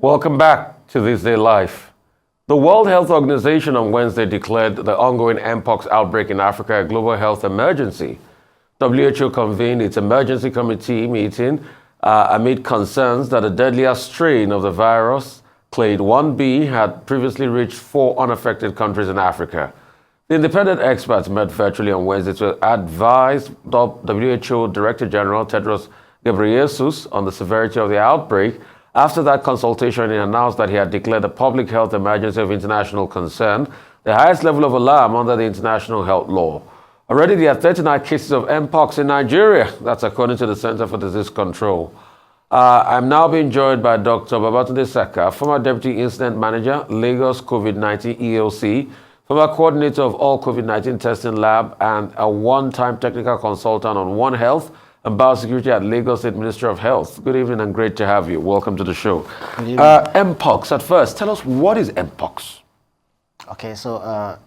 Welcome back to This Day Life. The World Health Organization on Wednesday declared the ongoing Mpox outbreak in Africa a global health emergency. WHO convened its emergency committee meeting amid concerns that a deadlier strain of the virus, clade 1b, had previously reached 4 unaffected countries in Africa. The independent experts met virtually on Wednesday to advise WHO Director General Tedros Ghebreyesus on the severity of the outbreak. After that consultation, he announced that he had declared a public health emergency of international concern, the highest level of alarm under the international health law. Already there are 39 cases of Mpox in Nigeria. That's according to the Center for Disease Control. I'm now being joined by Dr. Babatunde Saka, former Deputy Incident Manager, Lagos COVID-19 EOC, former coordinator of all COVID-19 testing lab, and a one-time technical consultant on One Health and biosecurity at Lagos State Ministry of Health. Good evening and great to have you. Welcome to the show. Good evening. Mpox, at first, tell us, what is Mpox? Okay, so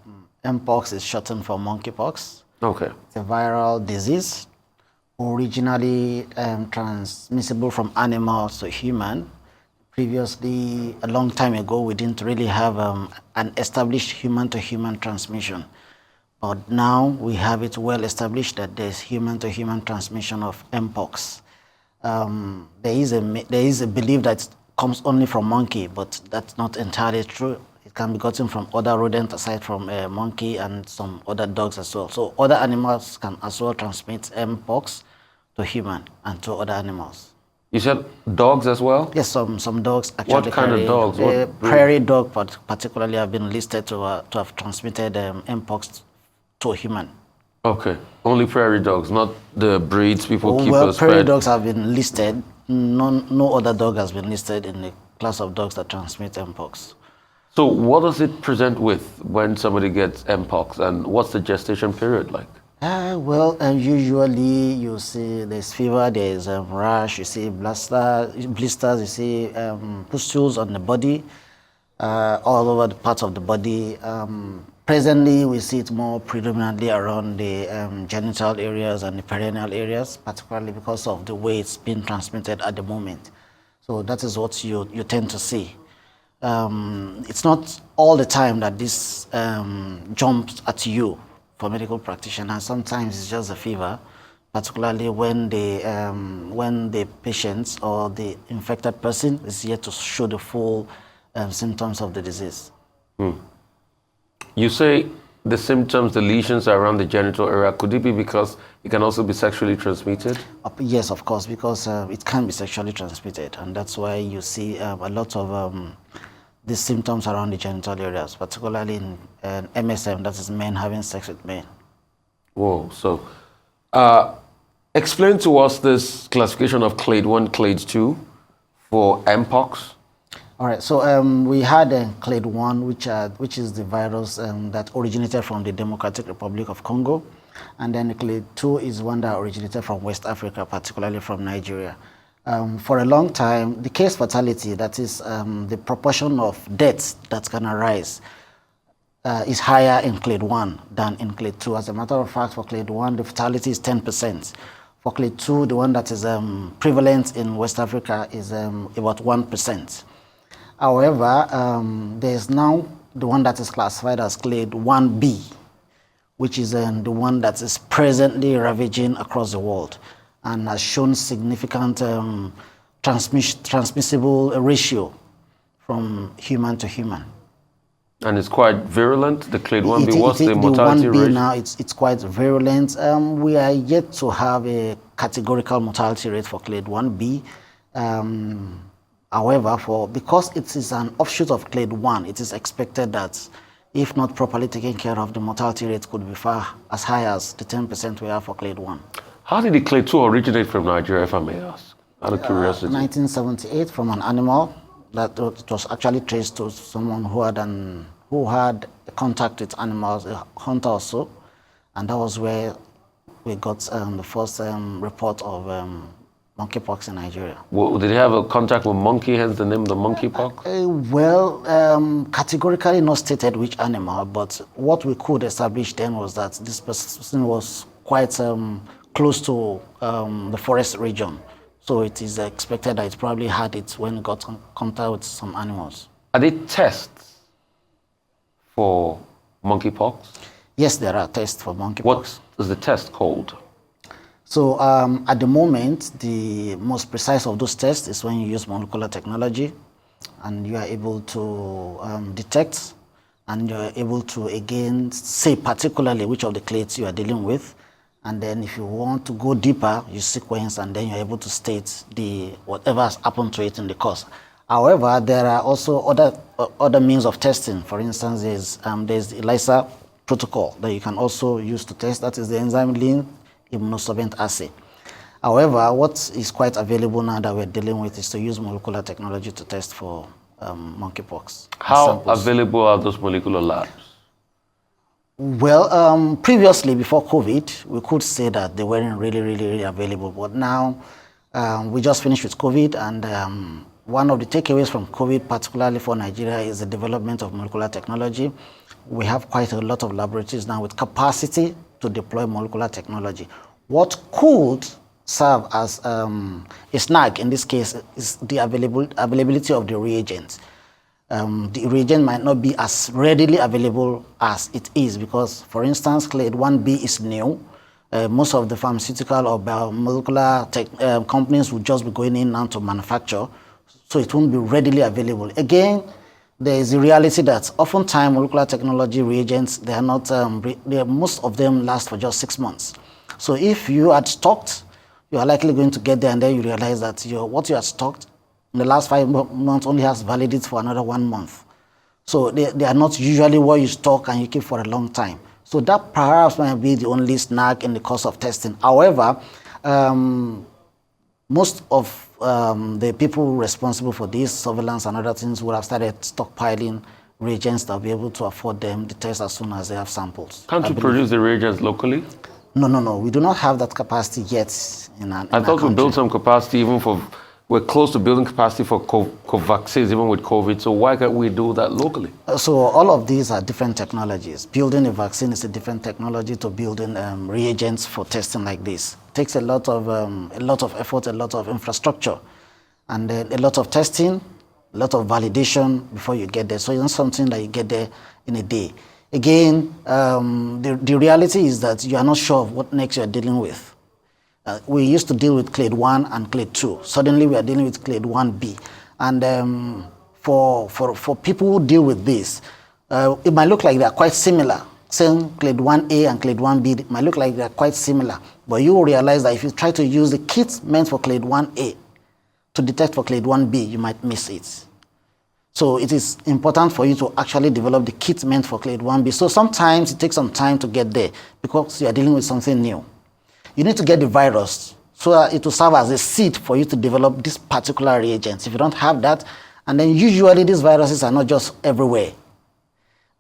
Mpox is shortened for monkeypox. Okay. It's a viral disease, originally transmissible from animals to human. Previously, a long time ago, we didn't really have an established human-to-human transmission. But now we have it well established that there's human-to-human transmission of Mpox. There is a belief that it comes only from monkey, but that's not entirely true. It can be gotten from other rodents aside from monkey and some other dogs as well. So other animals can as well transmit Mpox to human and to other animals. You said dogs as well? Yes, some dogs actually. What kind of dogs? Prairie dog particularly have been listed to have transmitted Mpox to a human. Okay, only prairie dogs, not the breeds people keep Well, as prairie pet. dogs have been listed. No other dog has been listed in the class of dogs that transmit Mpox. So what does it present with when somebody gets Mpox, and what's the gestation period like? Usually you see there's fever, there's rash, you see blisters, you see pustules on the body, all over the parts of the body. Presently, we see it more predominantly around the genital areas and the perineal areas, particularly because of the way it's being transmitted at the moment. So that is what you tend to see. It's not all the time that this jumps at you for medical practitioners. Sometimes it's just a fever, particularly when the patient or the infected person is yet to show the full symptoms of the disease. You say the symptoms, the lesions are around the genital area. Could it be because it can also be sexually transmitted? Yes, of course, because it can be sexually transmitted, and that's why you see a lot of these symptoms around the genital areas, particularly in MSM, that is men having sex with men. Whoa, so explain to us this classification of clade 1, clade 2 for Mpox. All right, so we had clade 1, which is the virus that originated from the Democratic Republic of Congo, and then clade 2 is one that originated from West Africa, particularly from Nigeria. For a long time, the case fatality, that is the proportion of deaths that can arise, is higher in clade 1 than in clade 2. As a matter of fact, for clade 1, the fatality is 10%. For clade 2, the one that is prevalent in West Africa is about 1%. However, there is now the one that is classified as clade 1b, which is the one that is presently ravaging across the world and has shown significant transmissible ratio from human to human. And it's quite virulent, the clade 1b. What's the mortality rate? Now, it's quite virulent. We are yet to have a categorical mortality rate for clade 1b. However, because it is an offshoot of clade 1, it is expected that if not properly taken care of, the mortality rate could be far as high as the 10% we have for clade 1. How did the clade 2 originate from Nigeria, if I may ask, out of curiosity? 1978, from an animal that it was actually traced to someone who had contact with animals, a hunter or so, and that was where we got the first report of monkeypox in Nigeria. Well, did he have a contact with monkey, hence the name the monkeypox? Categorically not stated which animal, but what we could establish then was that this person was quite close to the forest region. So it is expected that it probably had it when it got in contact with some animals. Are there tests for monkeypox? Yes, there are tests for monkeypox. What is the test called? So at the moment, the most precise of those tests is when you use molecular technology, and you are able to detect, and you're able to again say particularly which of the clades you are dealing with. And then if you want to go deeper, you sequence, and then you're able to state whatever has happened to it in the course. However, there are also other means of testing. For instance, there's the ELISA protocol that you can also use to test. That is the enzyme-linked immunosorbent assay. However, what is quite available now that we're dealing with is to use molecular technology to test for monkeypox. How available are those molecular labs? Well, previously, before COVID, we could say that they weren't really available. But now, we just finished with COVID, and one of the takeaways from COVID, particularly for Nigeria, is the development of molecular technology. We have quite a lot of laboratories now with capacity to deploy molecular technology. What could serve as a snag in this case is the availability of the reagents. The reagent might not be as readily available as it is because, for instance, clade 1B is new. Most of the pharmaceutical or biomolecular companies will just be going in now to manufacture, so it won't be readily available. Again, there is the reality that oftentimes molecular technology reagents, they are not, most of them last for just 6 months. So if you had stocked, you are likely going to get there and then you realize that what you had stocked in the last 5 months only has validity for another 1 month. So they are not usually what you stock and you keep for a long time. So that perhaps might be the only snag in the course of testing. However, most of the people responsible for this surveillance and other things would have started stockpiling reagents that will be able to afford them the test as soon as they have samples. Can't you produce the reagents locally? No. We do not have that capacity yet in our I thought we built some capacity even for, we're close to building capacity for vaccines even with COVID, so why can't we do that locally? So all of these are different technologies. Building a vaccine is a different technology to building reagents for testing like this. It takes a lot of effort, a lot of infrastructure, and a lot of testing, a lot of validation before you get there. So it's not something that you get there in a day. Again, the reality is that you are not sure of what next you are dealing with. We used to deal with clade 1 and clade 2. Suddenly we are dealing with clade 1B. And for people who deal with this, it might look like they are quite similar. Saying clade 1A and clade 1B, it might look like they are quite similar. But you will realize that if you try to use the kit meant for clade 1A to detect for clade 1B, you might miss it. So it is important for you to actually develop the kit meant for clade 1B. So sometimes it takes some time to get there because you are dealing with something new. You need to get the virus so that it will serve as a seed for you to develop this particular reagent. If you don't have that, and then usually these viruses are not just everywhere.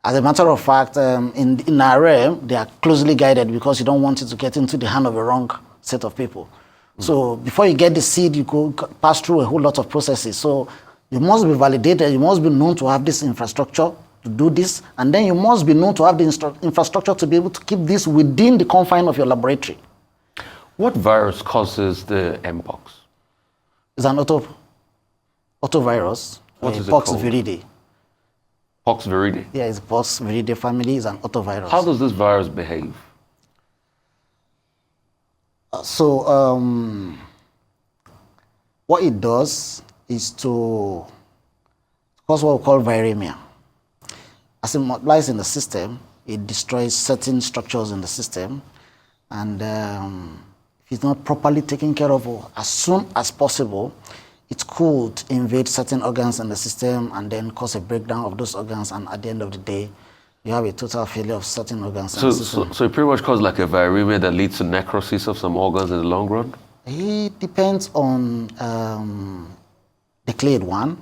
As a matter of fact, in our realm, they are closely guided because you don't want it to get into the hand of a wrong set of people. So before you get the seed, you go pass through a whole lot of processes. So you must be validated, you must be known to have this infrastructure to do this, and then you must be known to have the infrastructure to be able to keep this within the confine of your laboratory. What virus causes the Mpox? It's an otovirus. What is it Pox called? viridae. Pox viridae? Yeah, it's Pox viridae family. It's an otovirus. How does this virus behave? What it does is to cause what we call viremia. As it multiplies in the system, it destroys certain structures in the system, and if it's not properly taken care of as soon as possible, it could invade certain organs in the system and then cause a breakdown of those organs, and at the end of the day, you have a total failure of certain organs in the system. So it pretty much causes like a viremia that leads to necrosis of some organs in the long run? It depends on the clade 1.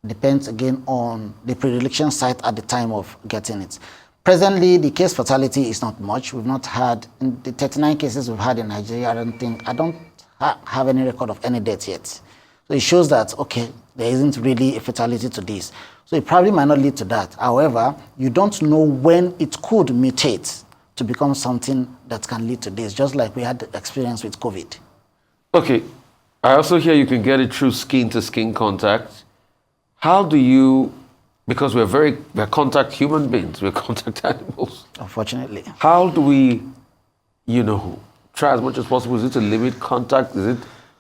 Depends again on the predilection site at the time of getting it. Presently, the case fatality is not much. We've not had, in the 39 cases we've had in Nigeria, I don't have any record of any death yet. So it shows that, okay, there isn't really a fatality to this. So it probably might not lead to that. However, you don't know when it could mutate to become something that can lead to this, just like we had the experience with COVID. Okay, I also hear you can get it through skin-to-skin contact. How do you, because we're contact human beings, we're contact animals. Unfortunately. How do we, try as much as possible? Is it to limit contact? Is it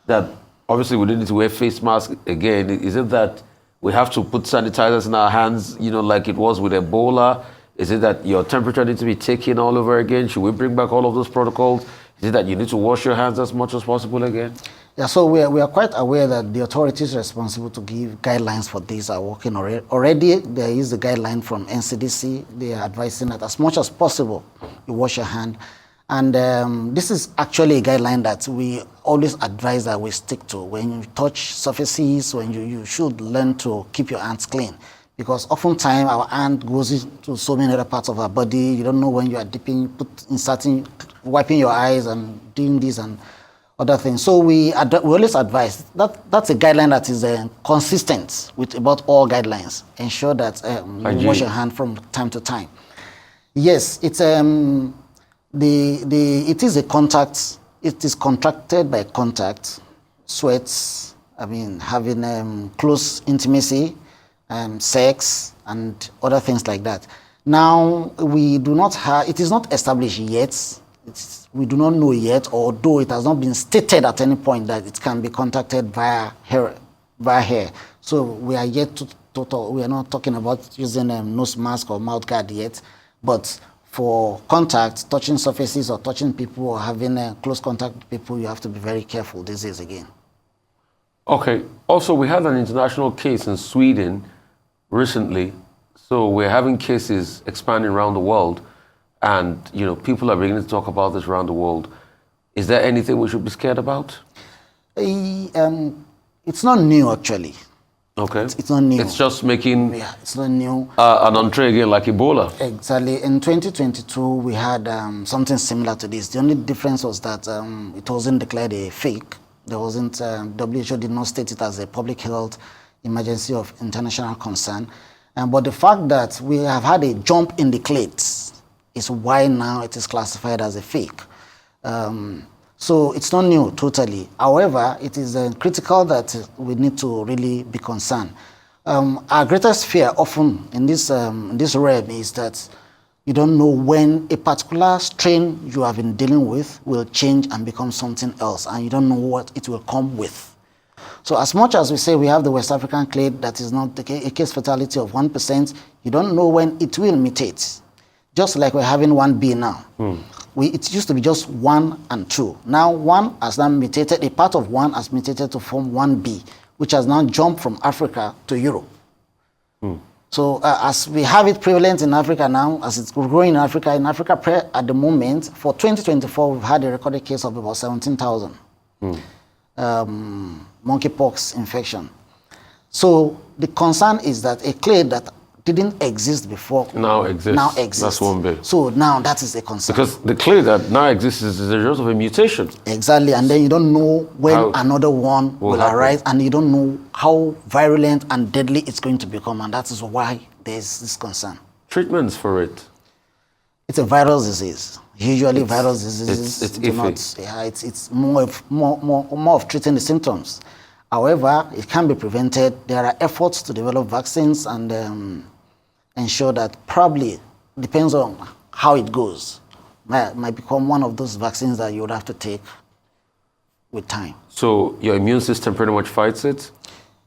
that obviously we don't need to wear face masks again? Is it that we have to put sanitizers in our hands, like it was with Ebola? Is it that your temperature needs to be taken all over again? Should we bring back all of those protocols? Is it that you need to wash your hands as much as possible again? Yeah, so we are quite aware that the authorities responsible to give guidelines for this are working already. Already, there is a guideline from NCDC. They are advising that as much as possible, you wash your hand. And this is actually a guideline that we always advise that we stick to. When you touch surfaces, when you should learn to keep your hands clean. Because oftentimes our hand goes into so many other parts of our body. You don't know when you are dipping, wiping your eyes and doing this and other things. So we always advise that's a guideline that is consistent with about all guidelines. Ensure that you wash your hand from time to time. Yes, it's it is a contact. It is contracted by contact, sweats. Having close intimacy, sex, and other things like that. Now we do not have. It is not established yet. We do not know yet, although it has not been stated at any point that it can be contacted via hair. So we are yet to talk. We are not talking about using a nose mask or mouth guard yet, but for contact, touching surfaces or touching people or having close contact with people, you have to be very careful these days again. Okay. Also, we had an international case in Sweden recently. So we're having cases expanding around the world. And, people are beginning to talk about this around the world. Is there anything we should be scared about? It's not new, actually. Okay. It's not new. It's just making it's not new. An entree again like Ebola. Exactly. In 2022, we had something similar to this. The only difference was that it wasn't declared a fake. There wasn't, WHO did not state it as a public health emergency of international concern. But the fact that we have had a jump in the clades is why now it is classified as a fake. So it's not new totally. However, it is critical that we need to really be concerned. Our greatest fear often in this realm is that you don't know when a particular strain you have been dealing with will change and become something else, and you don't know what it will come with. So as much as we say we have the West African clade that is not a case fatality of 1%, you don't know when it will mutate. Just like we're having 1B now. It used to be just 1 and 2. Now 1 has now mutated, a part of 1 has mutated to form 1B, which has now jumped from Africa to Europe. So as we have it prevalent in Africa now, as it's growing in Africa at the moment, for 2024, we've had a recorded case of about 17,000 monkeypox infection. So the concern is that a clade that didn't exist before now exists. That's one bit. So now that is a concern. Because the clade that now exists is the result of a mutation. Exactly, and then you don't know when another one will arise, and you don't know how virulent and deadly it's going to become, and that is why there's this concern. Treatments for it? It's a viral disease. Usually viral diseases it's more of treating the symptoms. However, it can be prevented. There are efforts to develop vaccines and ensure that probably, depends on how it goes, might become one of those vaccines that you would have to take with time. So your immune system pretty much fights it?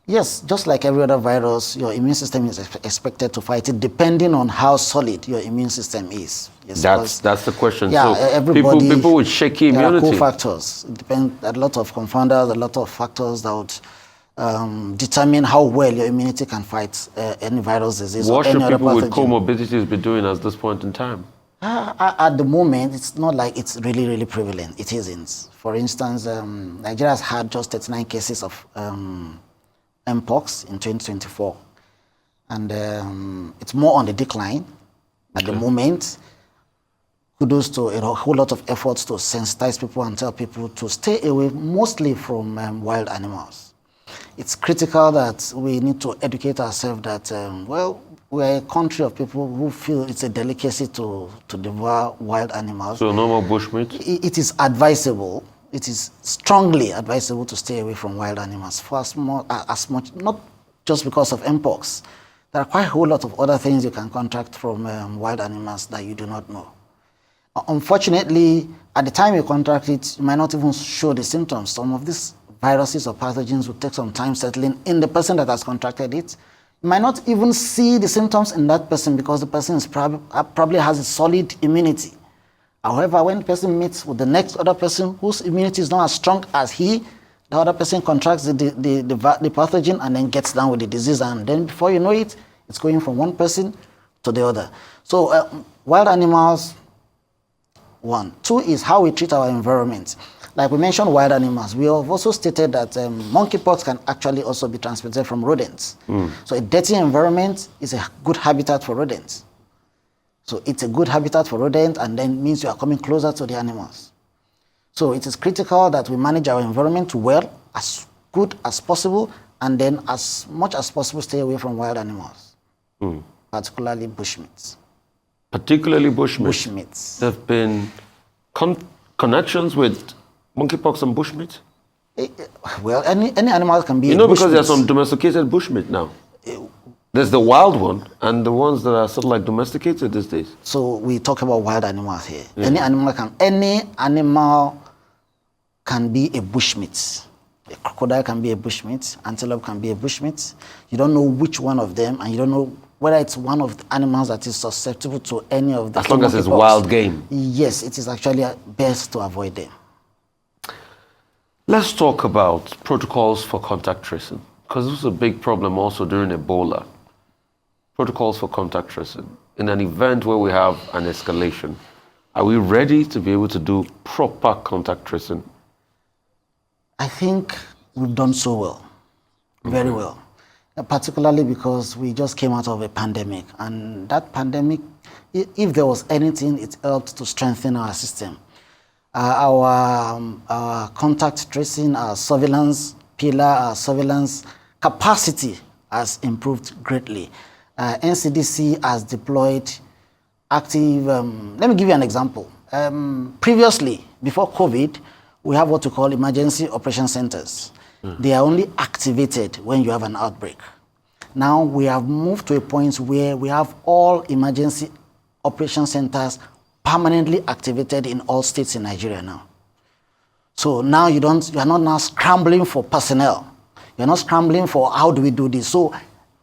Yes, just like every other virus, your immune system is expected to fight it depending on how solid your immune system is. Yes, that's the question. Yeah, so everybody, people with shaky immunity. There are cofactors. It depends, a lot of confounders, a lot of factors that would determine how well your immunity can fight any virus disease or any other pathogen. What should people with comorbidities be doing at this point in time? At the moment, it's not like it's really, really prevalent. It isn't. For instance, Nigeria has had just 39 cases of Mpox in 2024. And it's more on the decline at the moment. Kudos to a whole lot of efforts to sensitize people and tell people to stay away mostly from wild animals. It's critical that we need to educate ourselves that, we're a country of people who feel it's a delicacy to devour wild animals. So no more bushmeat? It is advisable. it is strongly advisable to stay away from wild animals for as much, not just because of Mpox. There are quite a whole lot of other things you can contract from wild animals that you do not know. Unfortunately, at the time you contract it, you might not even show the symptoms. Some of these viruses or pathogens will take some time settling in the person that has contracted it. You might not even see the symptoms in that person because the person is probably has a solid immunity. However, when the person meets with the next other person whose immunity is not as strong as he, the other person contracts the pathogen and then gets down with the disease, and then before you know it, it's going from one person to the other. So wild animals, one. Two is how we treat our environment. Like we mentioned wild animals, we have also stated that monkeypox can actually also be transmitted from rodents. So a dirty environment is a good habitat for rodents. So it's a good habitat for rodents, and then means you are coming closer to the animals. So it is critical that we manage our environment well, as good as possible, and then as much as possible stay away from wild animals, particularly bushmeats. Particularly bushmeat. Bushmeats. There have been connections with monkeypox and bushmeat? Well, any animal can be You know, because bushmeat. there's some domesticated bushmeat now. There's the wild one and the ones that are sort of like domesticated these days. So we talk about wild animals here. Yeah. Any animal can be a bushmeat. A crocodile can be a bushmeat. Antelope can be a bushmeat. You don't know which one of them, and you don't know whether it's one of the animals that is susceptible to any of the. As long as it's wild game. Yes, it is actually best to avoid them. Let's talk about protocols for contact tracing, because this was a big problem also during Ebola. Protocols for contact tracing. In an event where we have an escalation, are we ready to be able to do proper contact tracing? I think we've done so well, very well, particularly because we just came out of a pandemic, and that pandemic, if there was anything, it helped to strengthen our system. Our contact tracing, our surveillance pillar, our surveillance capacity has improved greatly. NCDC has deployed active, let me give you an example. Previously, before COVID, we have what we call emergency operation centers. They are only activated when you have an outbreak. Now we have moved to a point where we have all emergency operation centers permanently activated in all states in Nigeria now. So now you are not now scrambling for personnel. You're not scrambling for how do we do this. So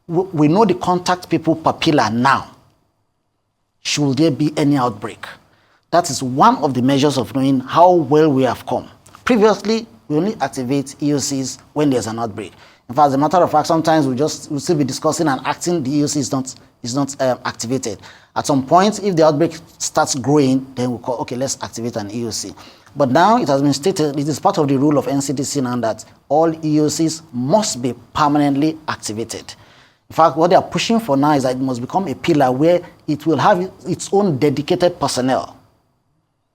we know the contact people per pillar now. Should there be any outbreak? That is one of the measures of knowing how well we have come. Previously, we only activate EOCs when there's an outbreak. In fact, as a matter of fact, sometimes we'll still be discussing and acting, the EOC is not activated. At some point, if the outbreak starts growing, then we'll call, okay, let's activate an EOC. But now it has been stated, it is part of the rule of NCDC now that all EOCs must be permanently activated. In fact, what they are pushing for now is that it must become a pillar where it will have its own dedicated personnel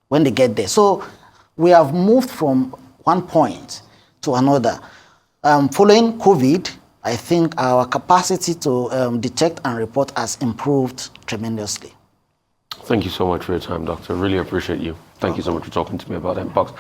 when they get there. So we have moved from one point to another. Following COVID, I think our capacity to detect and report has improved tremendously. Thank you so much for your time, Doctor. Really appreciate you. Thank you so much for talking to me about Mpox.